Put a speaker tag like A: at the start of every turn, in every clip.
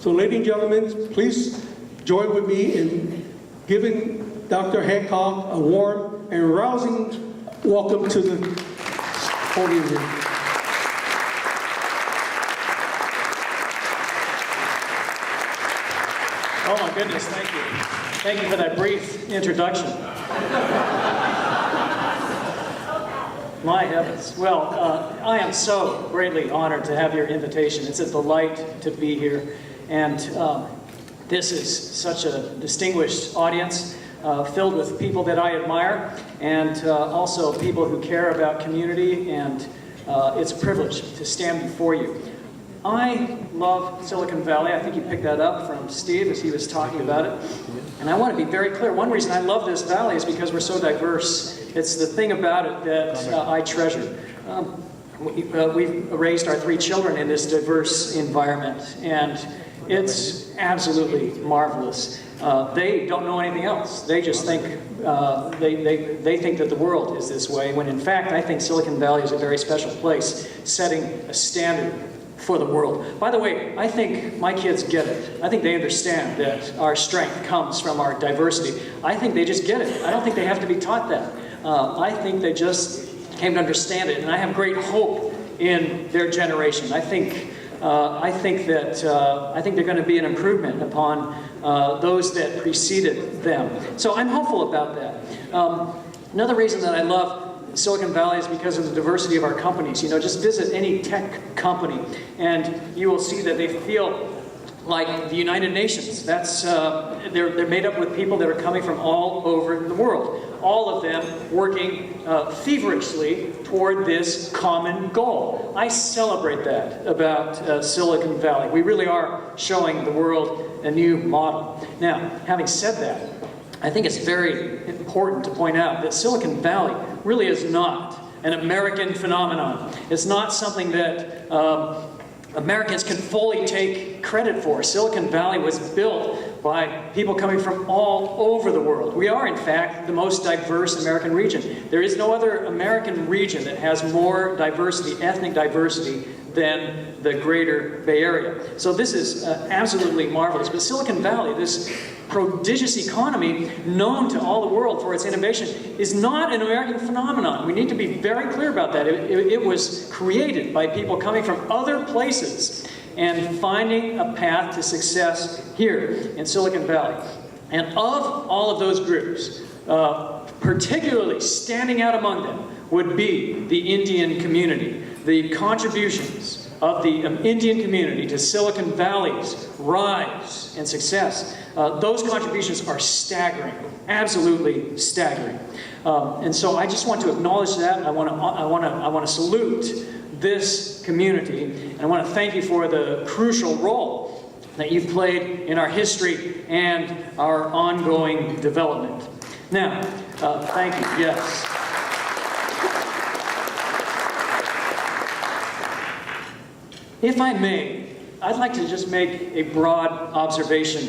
A: So ladies and gentlemen, please join with me in giving Dr. Hancock a warm and rousing welcome to the podium here.
B: Oh my goodness, thank you. Thank you for that brief introduction. My heavens. Well, I am so greatly honored to have your invitation. It's a delight to be here. And this is such a distinguished audience filled with people that I admire and also people who care about community, and it's a privilege to stand before you. I love Silicon Valley. I think you picked that up from Steve as he was talking about it. And I want to be very clear. One reason I love this valley is because we're so diverse. It's the thing about it that I treasure. We've raised our 3 children in this diverse environment, and it's absolutely marvelous. They don't know anything else. They just think, they think that the world is this way, when in fact I think Silicon Valley is a very special place, setting a standard for the world. By the way, I think my kids get it. I think they understand that our strength comes from our diversity. I think they just get it. I don't think they have to be taught that. I think they just came to understand it, and I have great hope in their generation. I think they're going to be an improvement upon those that preceded them. So I'm hopeful about that. Another reason that I love Silicon Valley is because of the diversity of our companies. You know, just visit any tech company and you will see that they feel like the United Nations. That's they're made up with people that are coming from all over the world. All of them working feverishly toward this common goal. I celebrate that about Silicon Valley. We really are showing the world a new model. Now, having said that, I think it's very important to point out that Silicon Valley really is not an American phenomenon. It's not something that Americans can fully take credit for. Silicon Valley was built by people coming from all over the world. We are, in fact, the most diverse American region. There is no other American region that has more diversity, ethnic diversity, than the greater Bay Area. So this is absolutely marvelous. But Silicon Valley, this prodigious economy known to all the world for its innovation, is not an American phenomenon. We need to be very clear about that. It was created by people coming from other places and finding a path to success here in Silicon Valley. And of all of those groups, particularly standing out among them would be the Indian community. The contributions of the Indian community to Silicon Valley's rise and success, those contributions are staggering, absolutely staggering. And so I just want to acknowledge that. I want to salute this community, and I want to thank you for the crucial role that you've played in our history and our ongoing development. Now, thank you. Yes. If I may, I'd like to just make a broad observation,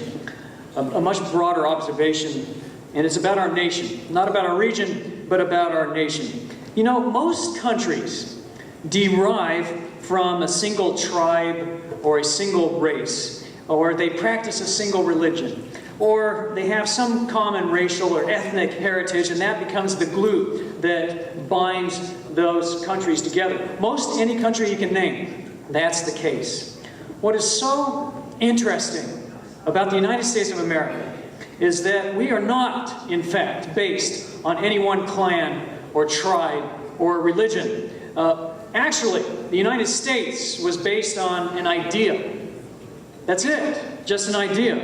B: a much broader observation, and it's about our nation. Not about our region, but about our nation. You know, most countries derive from a single tribe or a single race, or they practice a single religion, or they have some common racial or ethnic heritage, and that becomes the glue that binds those countries together. Most any country you can name, that's the case. What is so interesting about the United States of America is that we are not, in fact, based on any one clan or tribe or religion. Actually, the United States was based on an idea. That's it, just an idea.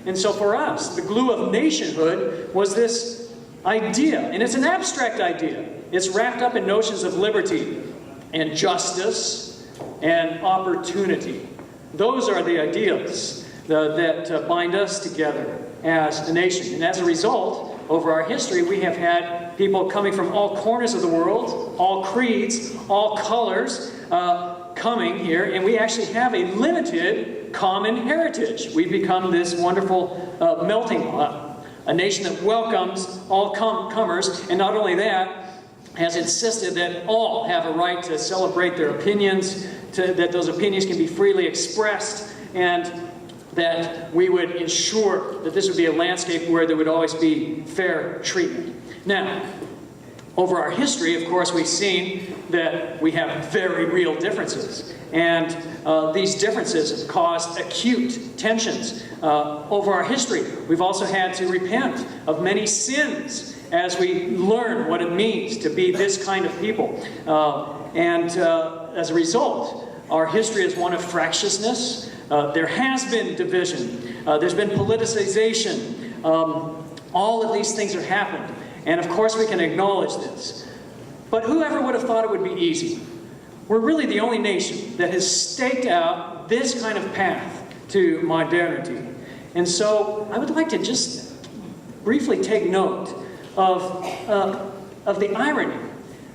B: And so for us, the glue of nationhood was this idea, and it's an abstract idea. It's wrapped up in notions of liberty and justice and opportunity. Those are the ideas that bind us together as a nation. And as a result, over our history, we have had people coming from all corners of the world, all creeds, all colors, coming here, and we actually have a limited common heritage. We've become this wonderful melting pot, a nation that welcomes all comers, and not only that, has insisted that all have a right to celebrate their opinions, that those opinions can be freely expressed, and that we would ensure that this would be a landscape where there would always be fair treatment. Now, over our history, of course, we've seen that we have very real differences. And these differences have caused acute tensions. Over our history, we've also had to repent of many sins as we learn what it means to be this kind of people. As a result, our history is one of fractiousness. There has been division. There's been politicization. All of these things have happened. And of course we can acknowledge this. But whoever would have thought it would be easy? We're really the only nation that has staked out this kind of path to modernity. And so I would like to just briefly take note of the irony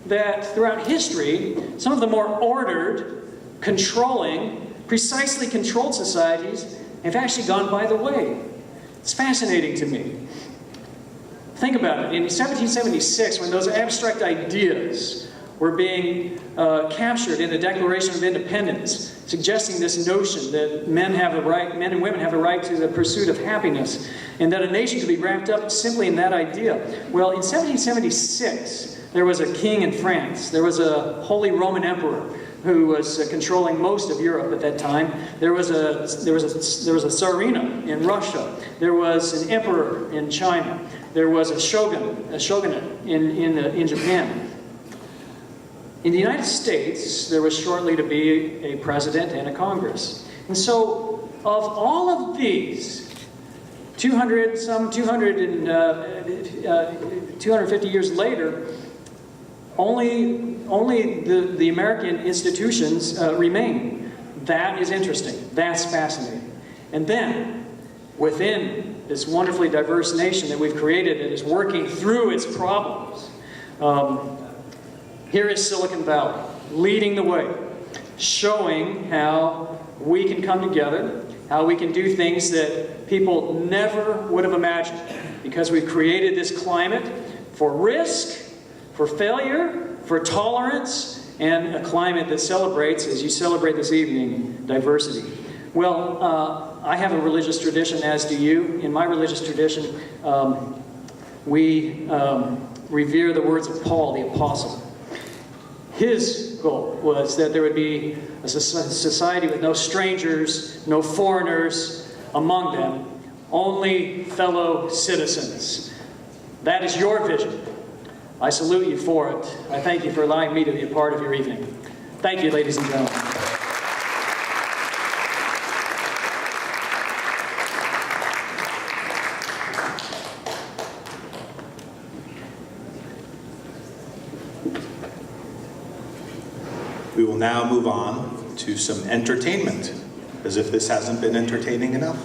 B: that throughout history, some of the more ordered, controlling, precisely controlled societies have actually gone by the way. It's fascinating to me. Think about it. In 1776, when those abstract ideas were being captured in the Declaration of Independence, suggesting this notion that men and women have a right to the pursuit of happiness, and that a nation could be wrapped up simply in that idea. Well, in 1776, there was a king in France. There was a Holy Roman Emperor who was controlling most of Europe at that time. There was a Tsarina in Russia. There was an emperor in China. There was a shogunate in Japan. In the United States, there was shortly to be a president and a Congress. And so, of all of these, 250 years later, only the American institutions remain. That is interesting. That's fascinating. And then, within this wonderfully diverse nation that we've created that is working through its problems, here is Silicon Valley, leading the way, showing how we can come together, how we can do things that people never would have imagined, because we've created this climate for risk, for failure, for tolerance, and a climate that celebrates, as you celebrate this evening, diversity. Well, I have a religious tradition, as do you. In my religious tradition, we revere the words of Paul, the apostle. His goal was that there would be a society with no strangers, no foreigners among them, only fellow citizens. That is your vision. I salute you for it. I thank you for allowing me to be a part of your evening. Thank you, ladies and gentlemen.
C: We will now move on to some entertainment, as if this hasn't been entertaining enough.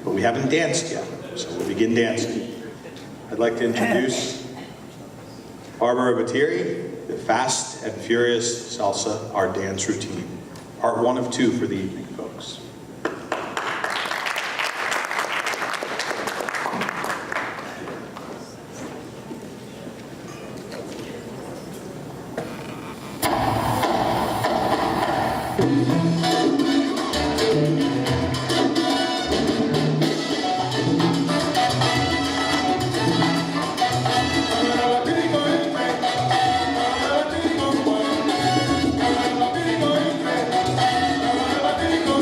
C: But we haven't danced yet, so we'll begin dancing. I'd like to introduce Barbara Batiri, the Fast and Furious Salsa, our dance routine. Part 1 of 2 for the evening, folks.
D: Thank you.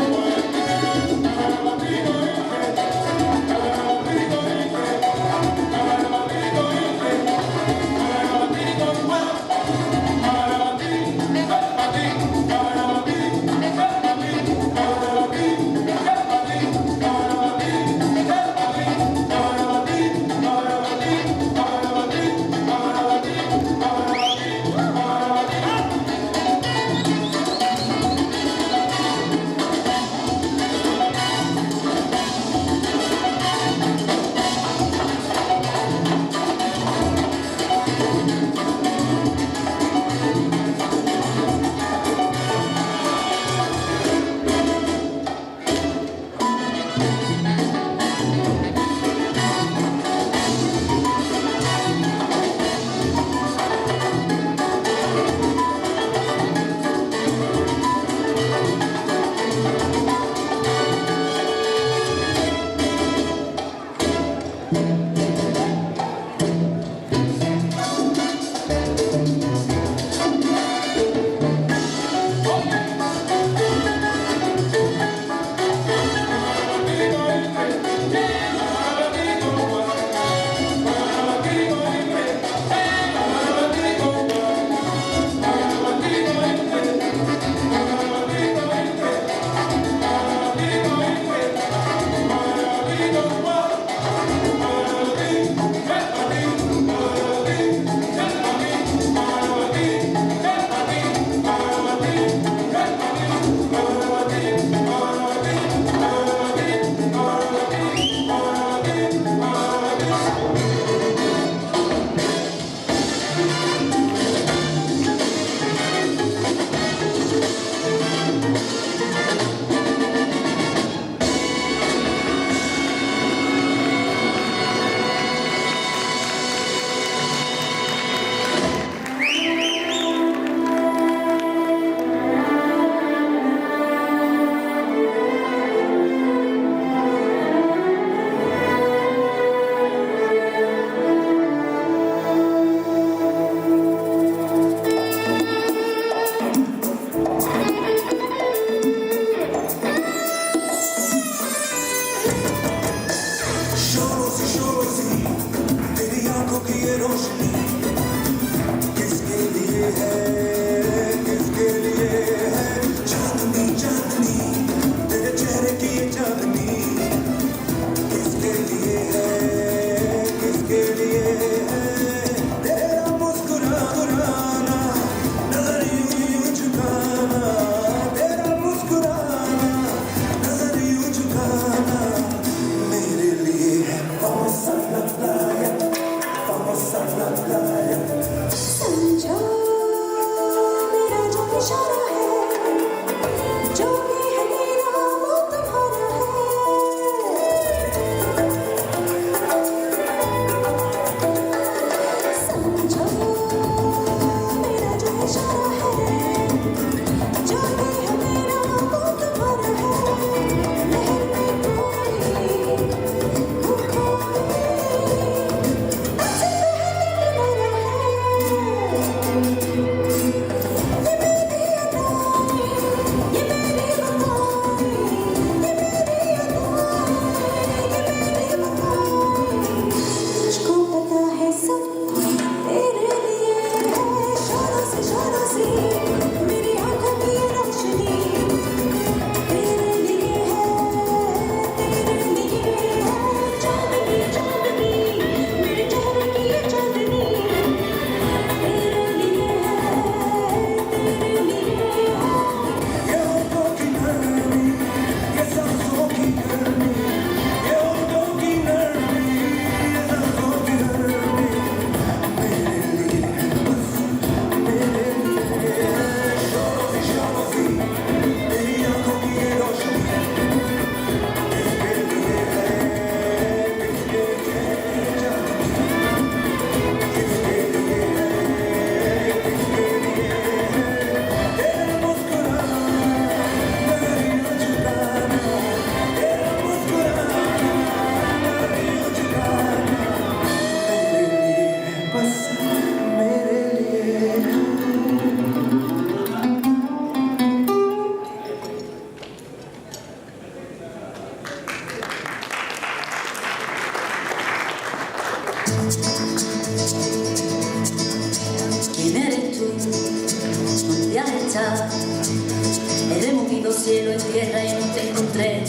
D: cielo en tierra y no te encontré.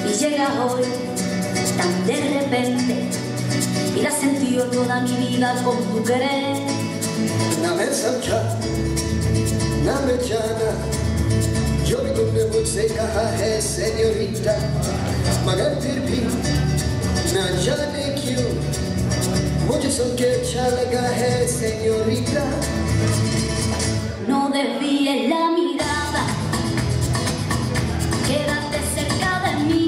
D: Y llega hoy tan de repente y la sentido toda mi vida con tu querer.
E: ना मैं समझा ना मैं जाना जो भी तुमने मुझसे कहा है सेन्योरिटा, मगर फिर भी ना जाने क्यों मुझे सुन के अच्छा लगा है senorita.
D: No desvíes la mirada, quédate cerca de mí.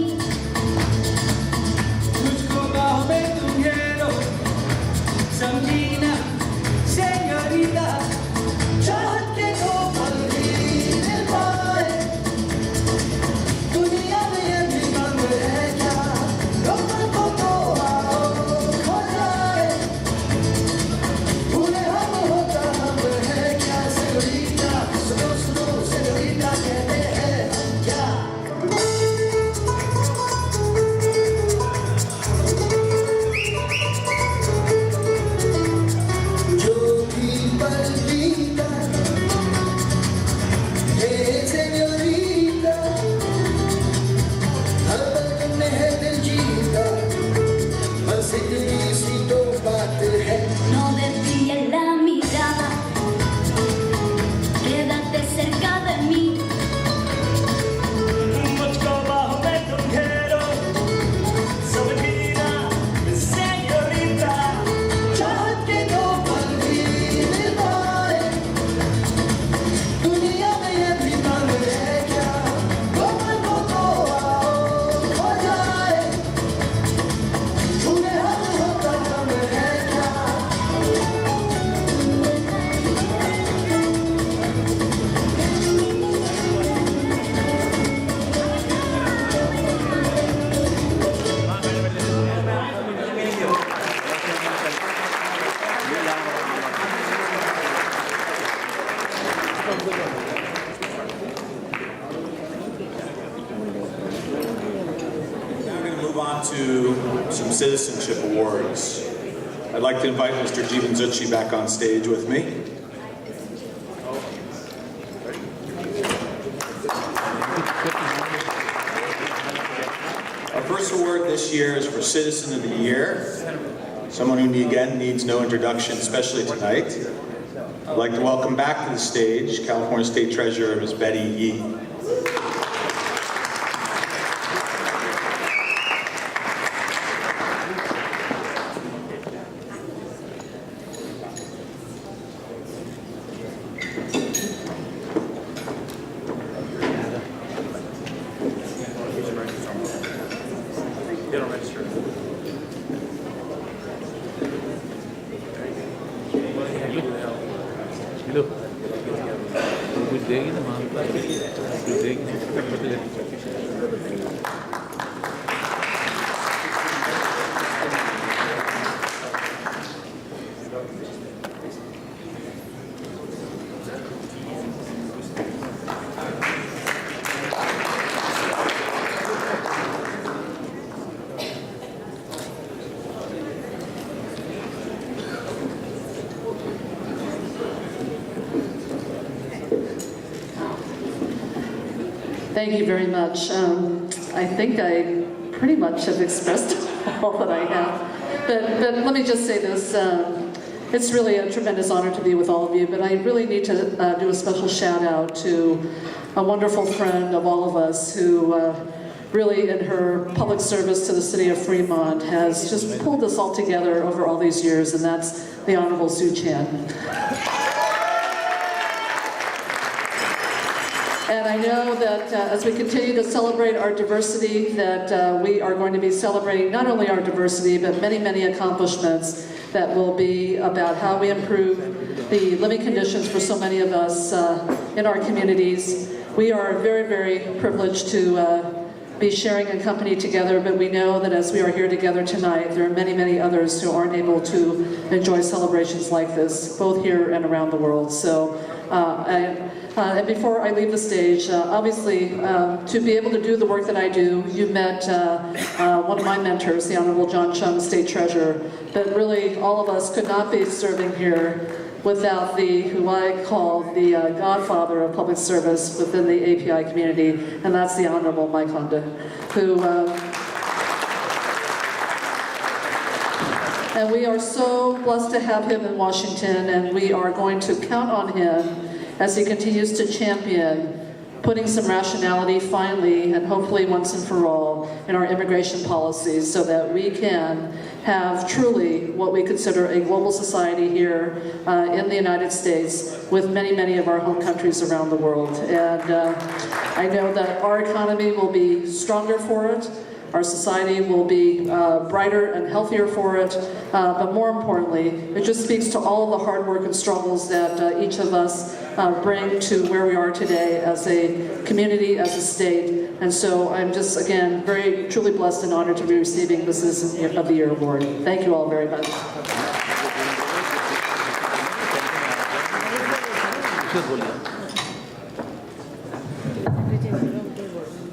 F: मुझको बाहों में तुम ले लो, समझी ना señorita, चाहत के दो पल भी मिल पाए. दुनिया में ये भी गम है क्या, गम को तो आओ खो जाए. भूले हम होता हम है क्या señorita, सुनो सुनो
C: on to some citizenship awards. I'd like to invite Mr. Jeevan Zutshi back on stage with me. Our first award this year is for Citizen of the Year, someone who again needs no introduction, especially tonight. I'd like to welcome back to the stage California State Treasurer Ms. Betty Yee.
G: Thank you very much. I think I pretty much have expressed all that I have. But let me just say this. It's really a tremendous honor to be with all of you, but I really need to do a special shout out to a wonderful friend of all of us who really in her public service to the city of Fremont has just pulled us all together over all these years, and that's the Honorable Zutshi. And I know that as we continue to celebrate our diversity, that we are going to be celebrating not only our diversity, but many, many accomplishments that will be about how we improve the living conditions for so many of us in our communities. We are very, very privileged to be sharing a company together, but we know that as we are here together tonight, there are many, many others who aren't able to enjoy celebrations like this, both here and around the world. So, and before I leave the stage, obviously, to be able to do the work that I do, you met one of my mentors, the Honorable John Chung, State Treasurer, but really all of us could not be serving here without who I call the godfather of public service within the API community, and that's the Honorable Mike Honda, who, and we are so blessed to have him in Washington, and we are going to count on him as he continues to champion putting some rationality finally and hopefully once and for all in our immigration policies so that we can have truly what we consider a global society here in the United States with many, many of our home countries around the world. And I know that our economy will be stronger for it. Our society will be brighter and healthier for it, but more importantly, it just speaks to all of the hard work and struggles that each of us bring to where we are today as a community, as a state. And so I'm just, again, very truly blessed and honored to be receiving the Citizen of the Year award. Thank you all very much.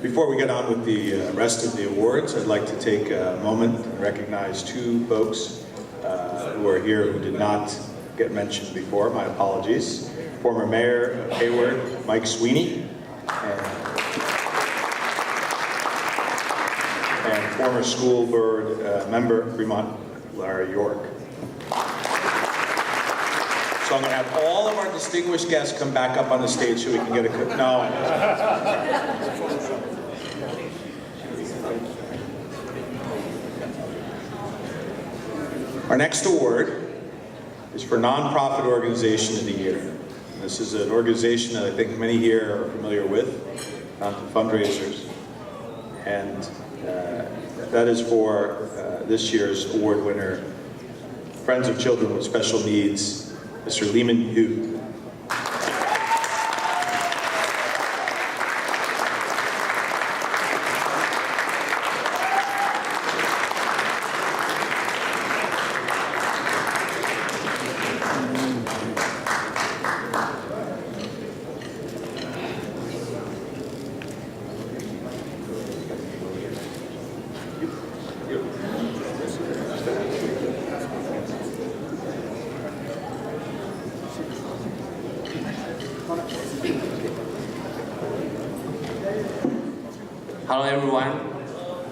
C: Before we get on with the rest of the awards, I'd like to take a moment and recognize two folks who are here who did not get mentioned before. My apologies. Former Mayor of Hayward, Mike Sweeney, and former school board member, Fremont, Larry York. So I'm going to have all of our distinguished guests come back up on the stage so we can get a no. Our next award is for Nonprofit Organization of the Year. This is an organization that I think many here are familiar with, fundraisers. And that is for this year's award winner, Friends of Children with Special Needs, Mr. Lehman Hu.
H: Hello everyone.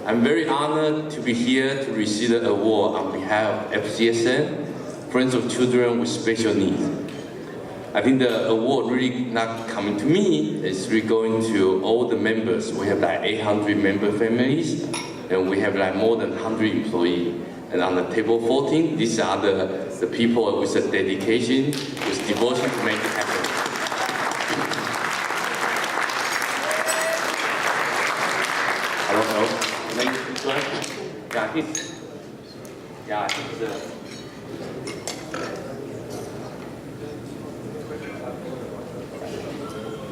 H: I'm very honored to be here to receive the award on behalf of FCSN, Friends of Children with Special Needs. I think the award really not coming to me, it's really going to all the members. We have like 800 member families, and we have like more than 100 employees. And on the table 14, these are the people with the dedication, with devotion to make it happen. Hello.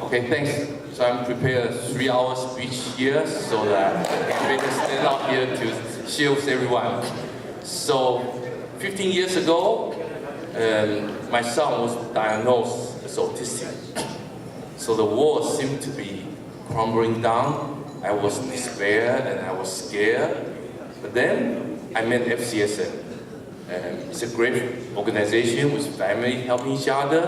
H: Okay, thanks. So I'm prepared a 3-hour speech here so that I can better stand up here to share with everyone. So 15 years ago, my son was diagnosed as autistic. So the world seemed to be crumbling down. I was despair and I was scared. But then I met FCSN. It's a great organization with family helping each other,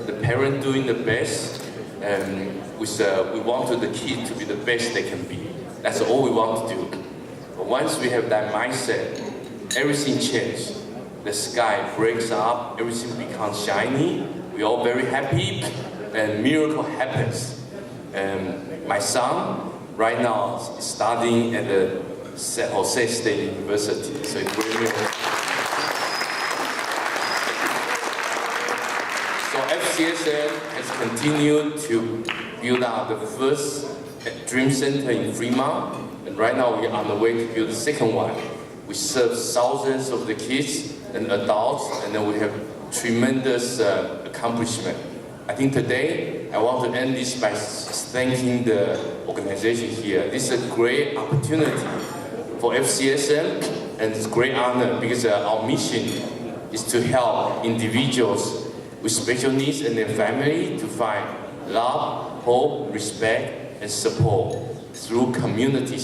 H: the parents doing the best, and we wanted the kids to be the best they can be. That's all we want to do. But once we have that mindset, everything changes. The sky breaks up, everything becomes shiny. We're all very happy, and miracle happens. My son, right now, is studying at the San Jose State University. So it's very miracle. So FCSN has continued to build out the first Dream Center in Fremont, and right now we're on the way to build the second one. We serve thousands of the kids and adults, and then we have tremendous accomplishment. I think today I want to end this by thanking the organization here. This is a great opportunity for FCSN, and it's a great honor because our mission is to help individuals with special needs and their family to find love, hope, respect, and support through community,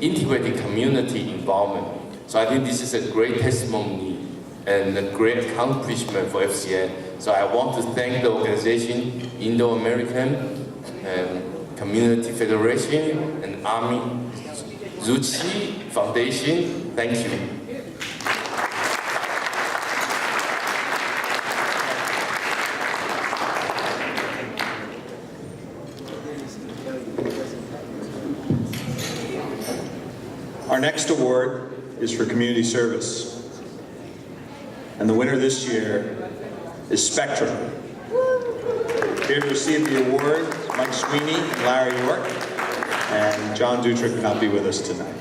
H: integrated community involvement. So I think this is a great testimony and a great accomplishment for FCN. So I want to thank the organization, Indo-American Community Federation and Army Zutshi Foundation. Thank you.
C: Our next award is for community service. And the winner this year is Spectrum. Here to receive the award, Mike Sweeney and Larry York, and John Dutra cannot be with us tonight.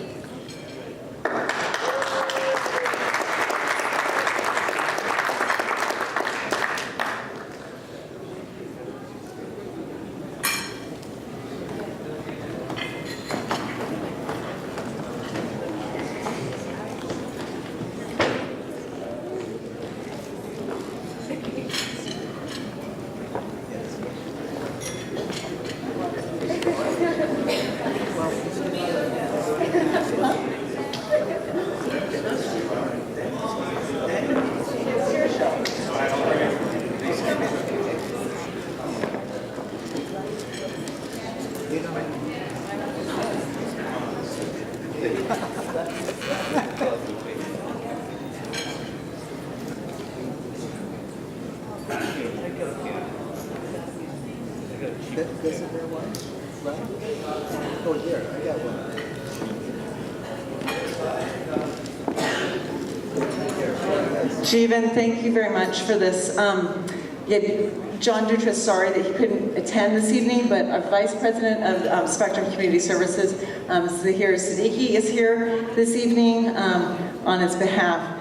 I: Jeevan, thank you very much for this. John Dutra is sorry that he couldn't attend this evening, but our Vice President of Spectrum Community Services, Zahir Siddiqui, is here this evening on his behalf.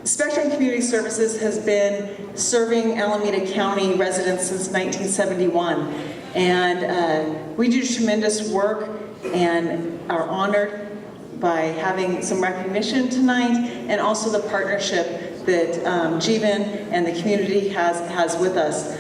I: Spectrum Community Services has been serving Alameda County residents since 1971, and we do tremendous work and are honored by having some recognition tonight, and also the partnership that Jeevan and the community has with us.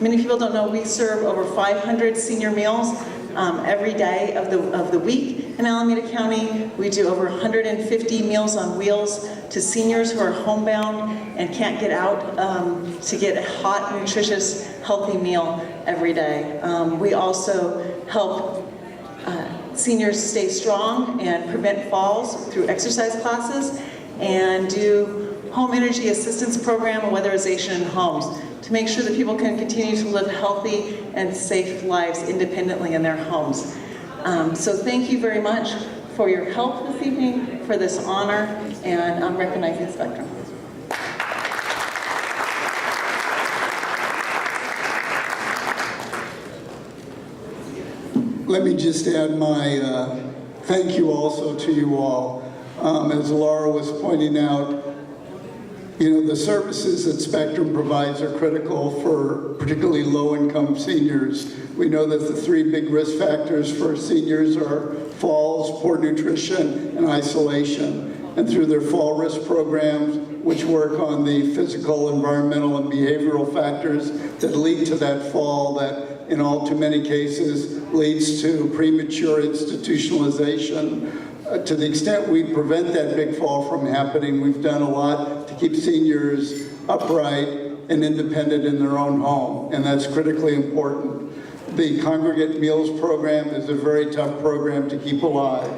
I: Many people don't know we serve over 500 senior meals every day of the week in Alameda County. We do over 150 Meals on Wheels to seniors who are homebound and can't get out to get a hot, nutritious, healthy meal every day. We also help seniors stay strong and prevent falls through exercise classes, and do home energy assistance program and weatherization in homes to make sure that people can continue to live healthy and safe lives independently in their homes. So thank you very much for your help this evening, for this honor, and I'm recognizing Spectrum.
J: Let me just add my thank you also to you all. As Laura was pointing out, you know, the services that Spectrum provides are critical for particularly low-income seniors. We know that the 3 big risk factors for seniors are falls, poor nutrition, and isolation. And through their fall risk programs, which work on the physical, environmental, and behavioral factors that lead to that fall, that in all too many cases leads to premature institutionalization. To the extent we prevent that big fall from happening, we've done a lot to keep seniors upright and independent in their own home, and that's critically important. The Congregate Meals Program is a very tough program to keep alive.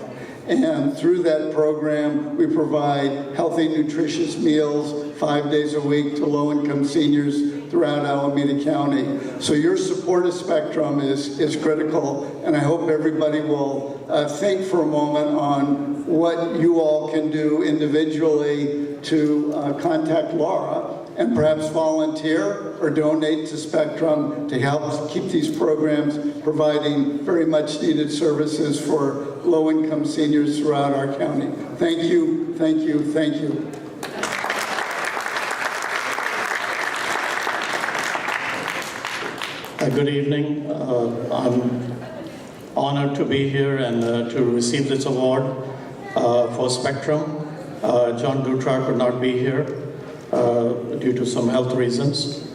J: And through that program, we provide healthy, nutritious meals 5 days a week to low-income seniors throughout Alameda County. So your support of Spectrum is critical, and I hope everybody will think for a moment on what you all can do individually to contact Laura and perhaps volunteer or donate to Spectrum to help keep these programs providing very much needed services for low-income seniors throughout our county. Thank you, thank you, thank you.
K: Good evening. I'm honored to be here and to receive this award for Spectrum. John Dutra could not be here due to some health reasons.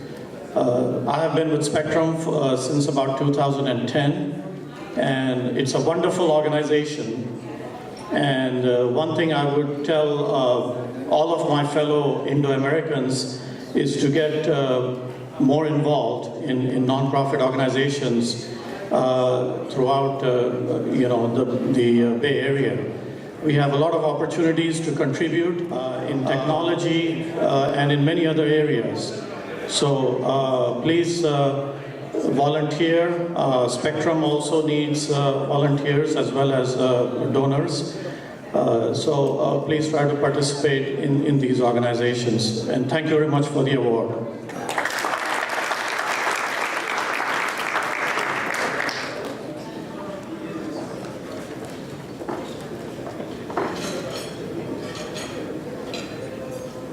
K: I have been with Spectrum since about 2010, and it's a wonderful organization. And one thing I would tell all of my fellow Indo-Americans is to get more involved in nonprofit organizations throughout the Bay Area. We have a lot of opportunities to contribute in technology and in many other areas. So please volunteer. Spectrum also needs volunteers as well as donors. So please try to participate in these organizations. And thank you very much for the award.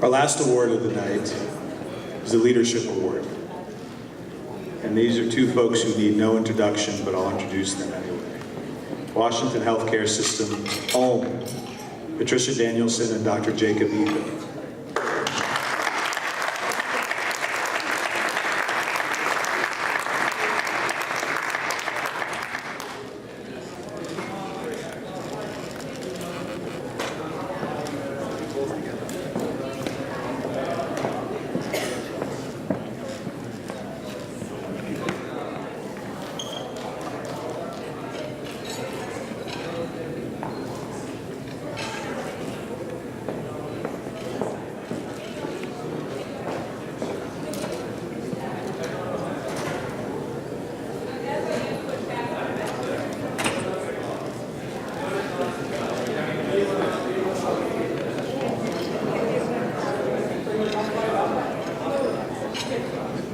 C: Our last award of the night is the Leadership Award. And these are 2 folks who need no introduction, but I'll introduce them anyway. Washington Healthcare System, OHM, Patricia Danielson and Dr. Jacob Jeevan.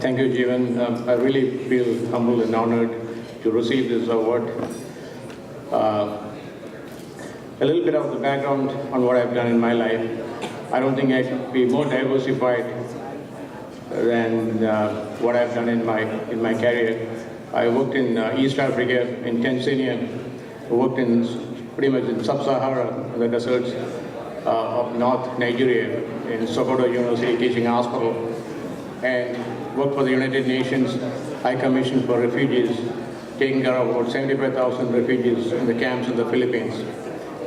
L: Thank you, Jeevan. I really feel humbled and honored to receive this award. A little bit of the background on what I've done in my life. I don't think I could be more diversified than what I've done in my career. I worked in East Africa, in Tanzania. I worked in pretty much in Sub-Sahara, the deserts of North Nigeria, in Sokoto University Teaching Hospital, and worked for the United Nations High Commission for Refugees, taking care of about 75,000 refugees in the camps in the Philippines.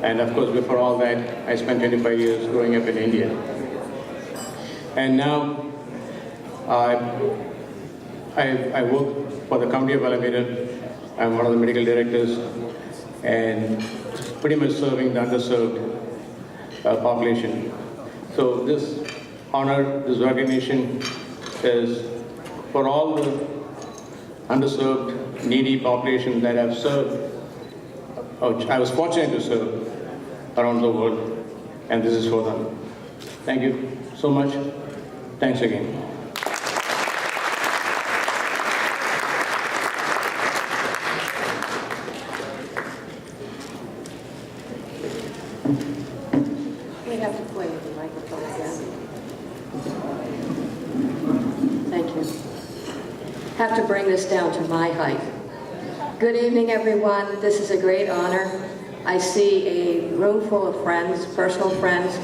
L: And of course, before all that, I spent 25 years growing up in India. And now, I work for the County of Alameda. I'm one of the medical directors. and pretty much serving the underserved population. So this honor, this recognition is for all the underserved, needy population that I've served, I was fortunate to serve around the world, and this is for them. Thank you so much. Thanks again.
M: We have to play with the microphone again. Thank you. Have to bring this down to my height. Good evening, everyone. This is a great honor. I see a room full of friends, personal friends,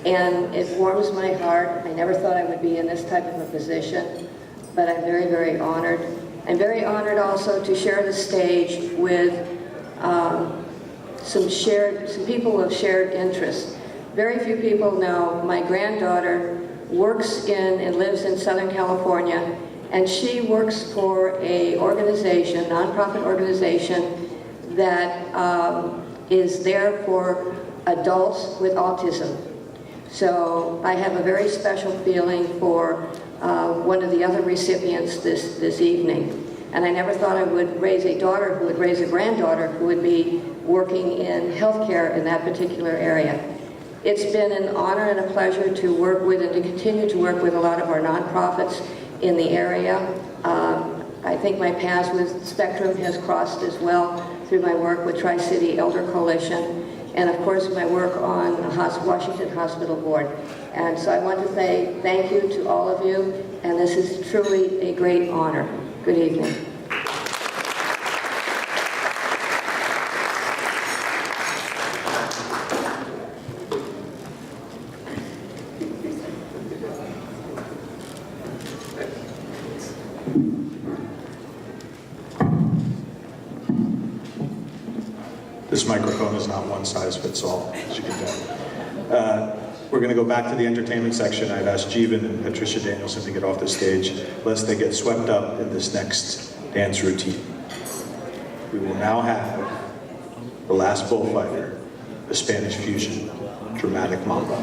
M: and it warms my heart. I never thought I would be in this type of a position, but I'm very, very honored. I'm very honored also to share the stage with some people of shared interests. Very few people know my granddaughter works in and lives in Southern California, and she works for a organization, nonprofit organization, that is there for adults with autism. So I have a very special feeling for one of the other recipients this evening. And I never thought I would raise a daughter who would raise a granddaughter who would be working in healthcare in that particular area. It's been an honor and a pleasure to work with and to continue to work with a lot of our nonprofits in the area. I think my paths with Spectrum has crossed as well through my work with Tri-City Elder Coalition, and of course my work on the Washington Hospital Board. And so I want to say thank you to all of you, and this is truly a great honor. Good evening.
C: This microphone is not one size fits all, as you can tell. We're going to go back to the entertainment section. I've asked Jeevan and Patricia Danielson to get off the stage, lest they get swept up in this next dance routine. We will now have the last bullfighter, the Spanish fusion, dramatic mambo.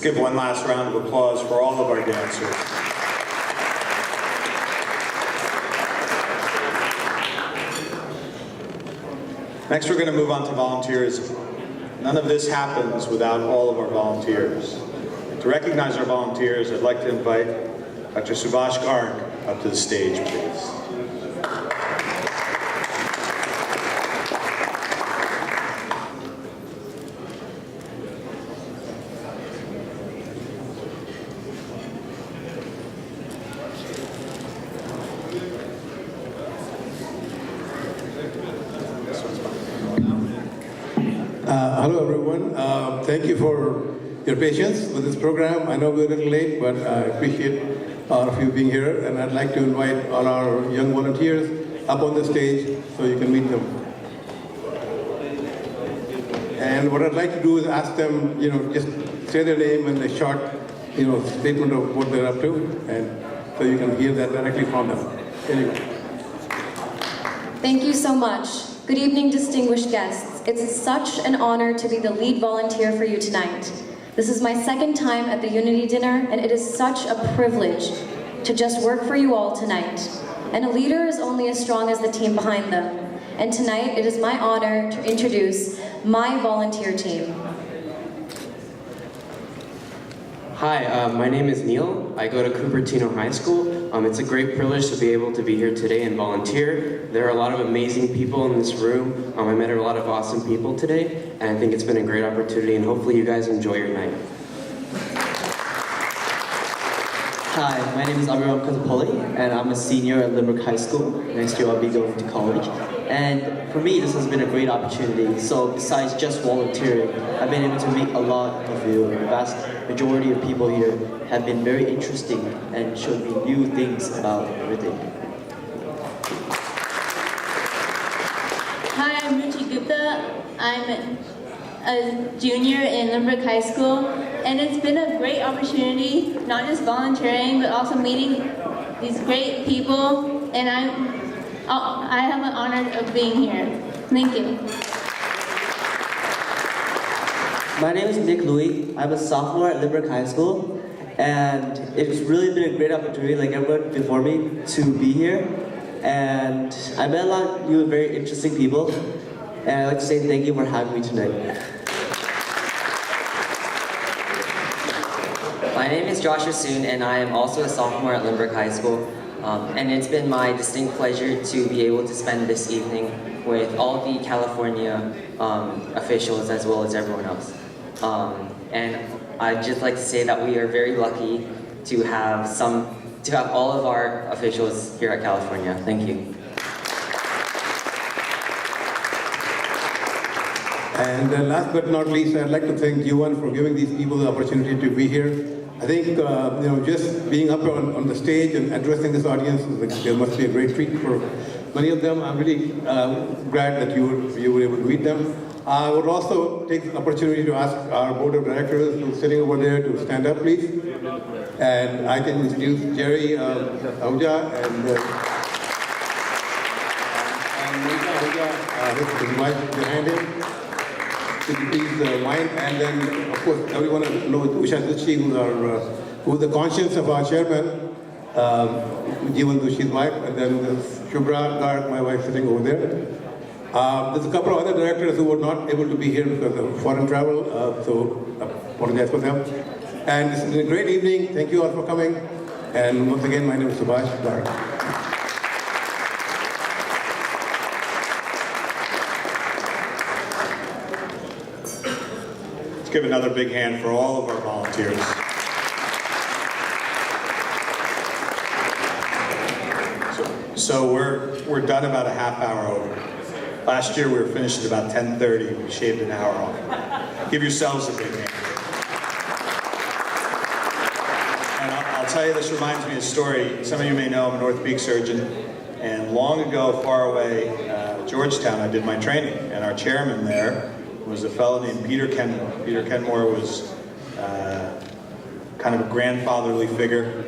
C: give one last round of applause for all of our dancers. Next, we're going to move on to volunteerism. None of this happens without all of our volunteers. And to recognize our volunteers, I'd like to invite Dr. Subhash Garg up to the stage, please.
N: Hello everyone. Thank you for your patience with this program. I know we're a little late, but I appreciate all of you being here, and I'd like to invite all our young volunteers up on the stage so you can meet them. And what I'd like to do is ask them, just say their name and a short, statement of what they're up to, and so you can hear that directly from them. Anyway.
O: Thank you so much. Good evening, distinguished guests. It's such an honor to be the lead volunteer for you tonight. This is my second time at the Unity Dinner, and it is such a privilege to just work for you all tonight. And a leader is only as strong as the team behind them. And tonight, it is my honor to introduce my volunteer team.
P: Hi, my name is Neil. I go to Cupertino High School. It's a great privilege to be able to be here today and volunteer. There are a lot of amazing people in this room. I met a lot of awesome people today, and I think it's been a great opportunity, and hopefully you guys enjoy your night.
Q: Hi, my name is Abiram Katapoli, and I'm a senior at Limerick High School. Next year I'll be going to college. And for me, this has been a great opportunity. So besides just volunteering, I've been able to meet a lot of you. The vast majority of people here have been very interesting and showed me new things about everything.
R: Hi, I'm Ruchi Gupta. I'm a junior in Limerick High School, and it's been a great opportunity, not just volunteering, but also meeting these great people, and I have an honor of being here. Thank you.
Q: My name is Nick Louie. I'm a sophomore at Limerick High School, and it's really been a great opportunity, like everyone before me, to be here. And I met a lot of new and very interesting people, and I'd like to say thank you for having me tonight.
S: My name is Joshua Soon, and I am also a sophomore at Limerick High School. And it's been my distinct pleasure to be able to spend this evening with all the California officials as well as everyone else. And I'd just like to say that we are very lucky to have all of our officials here at California. Thank you.
N: And last but not least, I'd like to thank Jeevan for giving these people the opportunity to be here. I think, just being up on the stage and addressing this audience, there must be a great treat for many of them. I'm really glad that you were able to meet them. I would also take the opportunity to ask our board of directors who's sitting over there to stand up, please. And I can introduce Jerry Ahuja and his wife behind him. Could you please mind, and then of course everyone knows Usha Zutshi, who's the conscience of our chairman, Jeevan Zutshi's wife, and then there's Shubhra Garg, my wife, sitting over there. There's a couple of other directors who were not able to be here because of foreign travel, so I apologize for them. And this has been a great evening. Thank you all for coming. And once again, my name is Subhash Garg.
C: Give another big hand for all of our volunteers. So we're done about a half hour over. Last year we were finished at about 10:30. We shaved an hour off. Give yourselves a big hand. And I'll tell you, this reminds me of a story. Some of you may know I'm an orthopedic surgeon, and long ago, far away, Georgetown, I did my training, and our chairman there was a fellow named Peter Kenmore. Peter Kenmore was kind of a grandfatherly figure.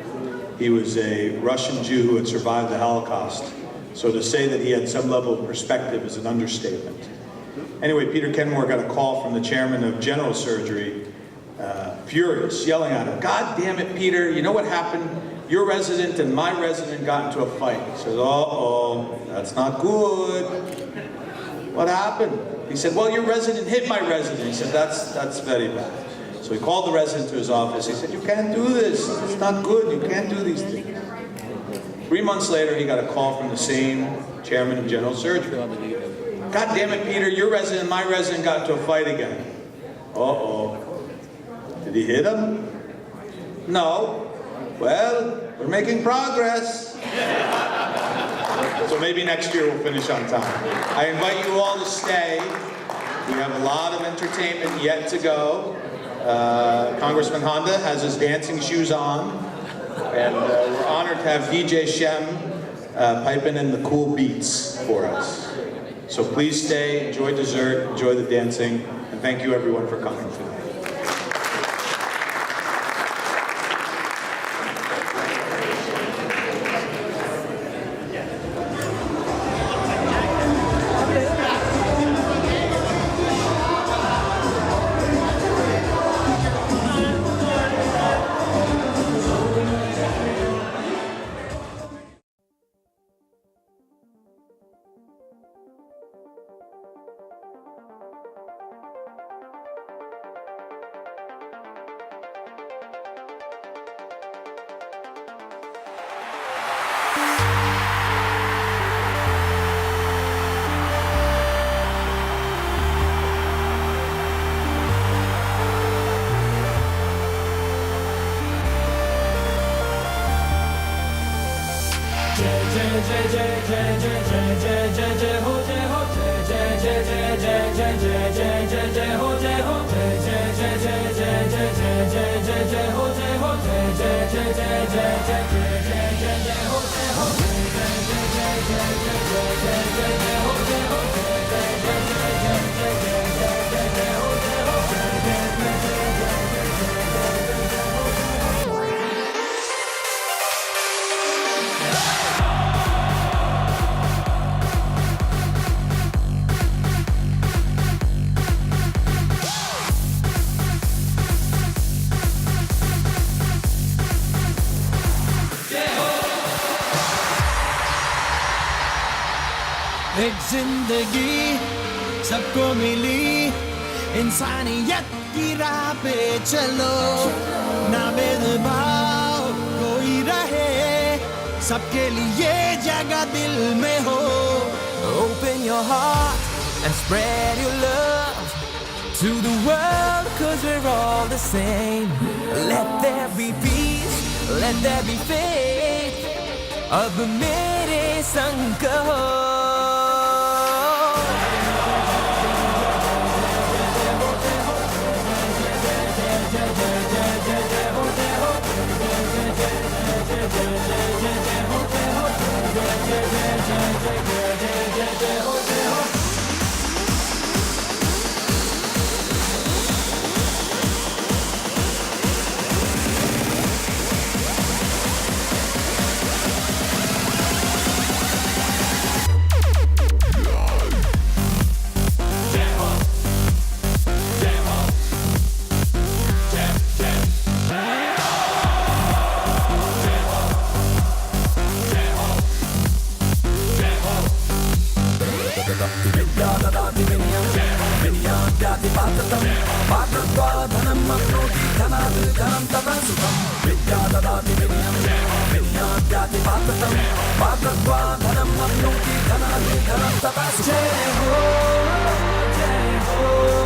C: He was a Russian Jew who had survived the Holocaust. So to say that he had some level of perspective is an understatement. Anyway, Peter Kenmore got a call from the chairman of general surgery furious, yelling at him, "God damn it, Peter, you know what happened? Your resident and my resident got into a fight." He says, "Uh-oh, that's not good. What happened?" He said, "Well, your resident hit my resident." He said, that's very bad." So he called the resident to his office. He said, "You can't do this. It's not good. You can't do these things." 3 months later, he got a call from the same chairman of general surgery. "God damn it, Peter, your resident and my resident got into a fight again." "Uh-oh. Did he hit him?" "No." "Well, we're making progress." So maybe next year we'll finish on time. I invite you all to stay. We have a lot of entertainment yet to go. Congressman Honda has his dancing shoes on. And we're honored to have DJ Shem piping in the cool beats for us. So please stay, enjoy dessert, enjoy the dancing, and thank you everyone for coming tonight.
F: एक जिंदगी सबको मिली इंसानियत की राह पे चलो ना भेदभाव कोई रहे सबके लिए जगह दिल में हो Open your heart and spread your love to the world cause we're all the same Let there be peace, let there be faith अब मेरे संग कहो Jai ho,